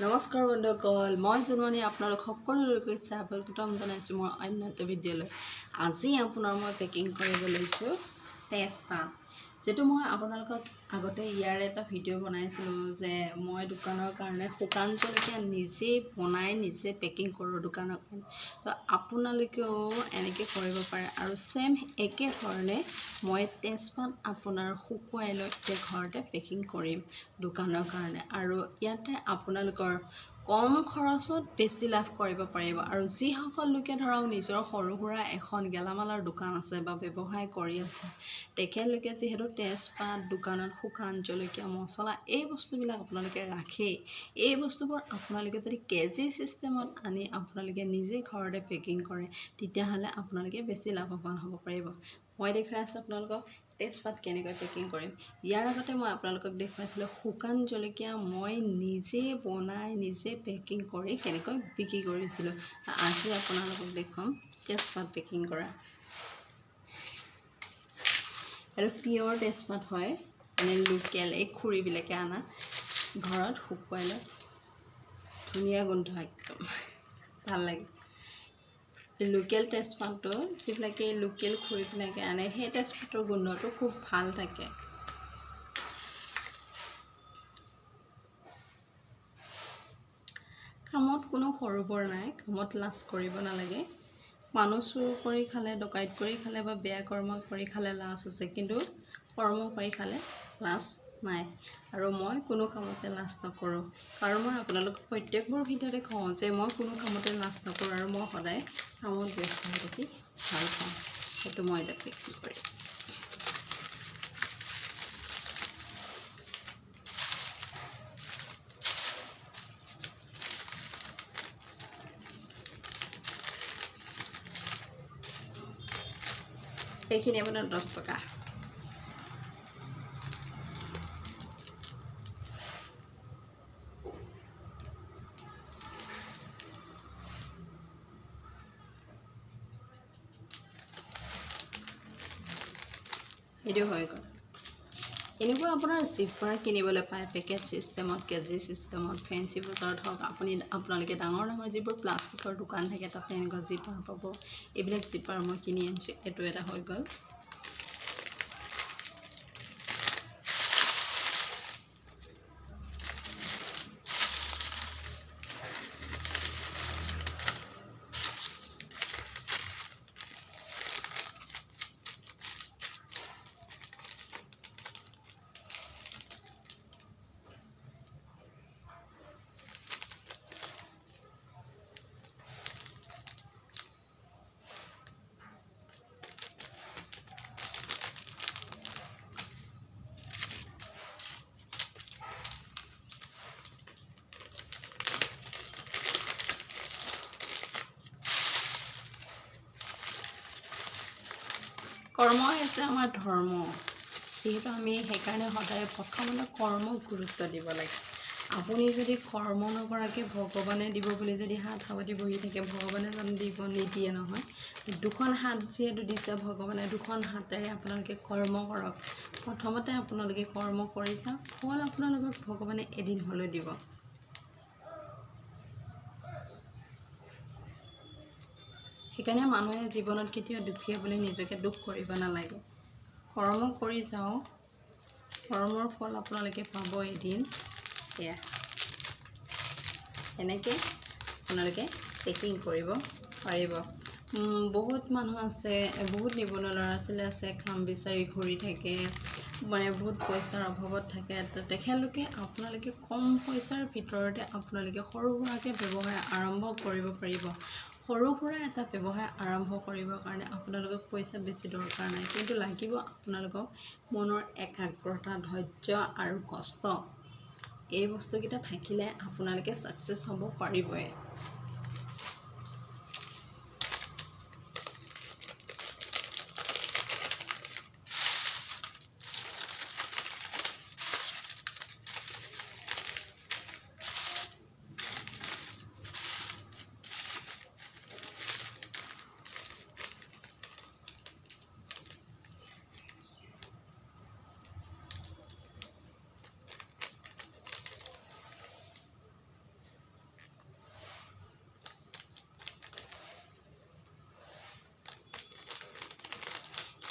নমস্কাৰ বন্ধুসকল, মই জন্মনি আপোনালোক সকলোলৈকে স্বাগতম জনাইছোঁ মোৰ অন্য এটা ভিডিঅ'লৈ। আজি আপোনাৰ মই পেকিং কৰিব লৈছোঁ তেজপাত, যিটো মই আপোনালোকক আগতে ইয়াৰ এটা ভিডিঅ' বনাইছিলোঁ যে মই দোকানৰ কাৰণে শুকান জলকীয়া নিজেই বনাই নিজে পেকিং কৰোঁ দোকানৰ কাৰণে। তো আপোনালোকেও এনেকৈ কৰিব পাৰে আৰু ছেম একে ধৰণে মই তেজপাত আপোনাৰ শুকুৱাই লৈ এতিয়া ঘৰতে পেকিং কৰিম দোকানৰ কাৰণে। আৰু ইয়াতে আপোনালোকৰ কম খৰচত বেছি লাভ কৰিব পাৰিব। আৰু যিসকল লোকে ধৰক নিজৰ সৰু সুৰা এখন গেলামালৰ দোকান আছে বা ব্যৱসায় কৰি আছে, তেখেতলোকে যিহেতু তেজপাত দোকানত শুকান জলকীয়া মছলা এই বস্তুবিলাক আপোনালোকে ৰাখেই, এই বস্তুবোৰ আপোনালোকে যদি কেজি চিষ্টেমত আনি আপোনালোকে নিজে ঘৰতে পেকিং কৰে তেতিয়াহ'লে আপোনালোকে বেছি লাভৱান হ'ব পাৰিব। মই দেখুৱাই আছোঁ আপোনালোকক তেজপাত কেনেকৈ পেকিং কৰিম। ইয়াৰ আগতে মই আপোনালোকক দেখুৱাইছিলোঁ শুকান জলকীয়া মই নিজে বনাই নিজে পেকিং কৰি কেনেকৈ বিক্ৰী কৰিছিলোঁ। আজি আপোনালোকক দেখুৱাম তেজপাত পেকিং কৰা। আৰু পিয়ৰ তেজপাত হয়, মানে লোকেল, এই খুৰীবিলাকে আনা ঘৰত শুকুৱাই লৈ ধুনীয়া গোন্ধ একদম ভাল লাগে। লোকেল তেজপাতটো যিবিলাকে লোকেল খুৰীবিলাকে আনে সেই তেজপাতৰ গোন্ধটো খুব ভাল থাকে। কামত কোনো সৰু বৰ নাই, কামত লাজ কৰিব নালাগে। মানুহ চুৰ কৰি খালে, ডকাইত কৰি খালে বা বেয়া কৰ্ম কৰি খালে লাজ আছে, কিন্তু কৰ্ম কৰি খালে লাজ নাই। আৰু মই কোনো কামতে লাজ নকৰোঁ, কাৰণ মই আপোনালোকক প্ৰত্যেকবোৰ ভিডিঅ'তে কওঁ যে মই কোনো কামতে লাজ নকৰোঁ আৰু মই সদায় কামত ব্যস্ত হৈ থাকি ভাল পাওঁ। সেইটো মই এতিয়া পেকিং কৰিম। এইখিনি আপোনাৰ 10 টকা। এইটো হৈ গ'ল। এনেকুৱা আপোনাৰ জিপাৰ কিনিবলৈ পায় পেকেট চিষ্টেমত, কেজি চিষ্টেমত, ফেঞ্চি বজাৰত হওক, আপোনালোকে ডাঙৰ ডাঙৰ যিবোৰ প্লাষ্টিকৰ দোকান থাকে তাতে এনেকুৱা জিপাৰ পাব। এইবিলাক জিপাৰ মই কিনি আনিছোঁ। এইটো এটা হৈ গ'ল। কৰ্মই হৈছে আমাৰ ধৰ্ম, যিহেতু আমি সেইকাৰণে সদায় প্ৰথমতে কৰ্মক গুৰুত্ব দিব লাগে। আপুনি যদি কৰ্ম নকৰাকৈ ভগৱানে দিব বুলি যদি হাত সাৱটি বহি থাকে, ভগৱানে জানো দিব? নিদিয়ে নহয়। দুখন হাত যিহেতু দিছে ভগৱানে, দুখন হাতেৰে আপোনালোকে কৰ্ম কৰক। প্ৰথমতে আপোনালোকে কৰ্ম কৰি যাওক, ফল আপোনালোকক ভগৱানে এদিন হ'লেও দিব। সেইকাৰণে মানুহে জীৱনত কেতিয়াও দুখীয়া বুলি নিজকে দুখ কৰিব নালাগে। কৰ্ম কৰি যাওক, কৰ্মৰ ফল আপোনালোকে পাব এদিন। এয়া এনেকৈ আপোনালোকে পেকিং কৰিব পাৰিব। বহুত মানুহ আছে, বহুত নিবনুৱা ল'ৰা ছোৱালী আছে, কাম বিচাৰি ঘূৰি থাকে, মানে বহুত পইচাৰ অভাৱত থাকে। তেখেতলোকে আপোনালোকে কম পইচাৰ ভিতৰতে আপোনালোকে সৰু সুৰাকৈ ব্যৱসায় আৰম্ভ কৰিব পাৰিব। সৰু সুৰা এটা ব্যৱসায় আৰম্ভ কৰিবৰ কাৰণে আপোনালোকক পইচা বেছি দৰকাৰ নাই, কিন্তু লাগিব আপোনালোকক মনৰ একাগ্ৰতা, ধৈৰ্য আৰু কষ্ট। এই বস্তুকেইটা থাকিলে আপোনালোকে ছাকচেছ হ'ব পাৰিবই।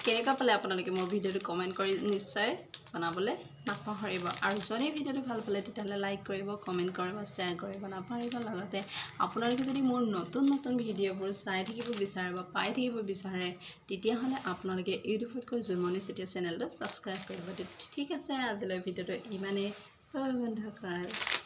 কেনেকুৱা পালে আপোনালোকে মোৰ ভিডিঅ'টো কমেণ্ট কৰি নিশ্চয় জনাবলৈ নাপাহৰিব আৰু যদি ভিডিঅ'টো ভাল পালে তেতিয়াহ'লে লাইক কৰিব কমেণ্ট কৰিব শ্বেয়াৰ কৰিব নাপাহৰিব লগতে আপোনালোকে যদি মোৰ নতুন ভিডিঅ'বোৰ চাই থাকিব বিচাৰে বা পাই থাকিব বিচাৰে তেতিয়াহ'লে আপোনালোকে ইউটিউবত গৈ জুমনি চেতিয়া চেনেলটো ছাবস্ক্ৰাইব কৰিব ঠিক আছে আজিলৈ ভিডিঅ'টো ইমানেই বন্ধুসকল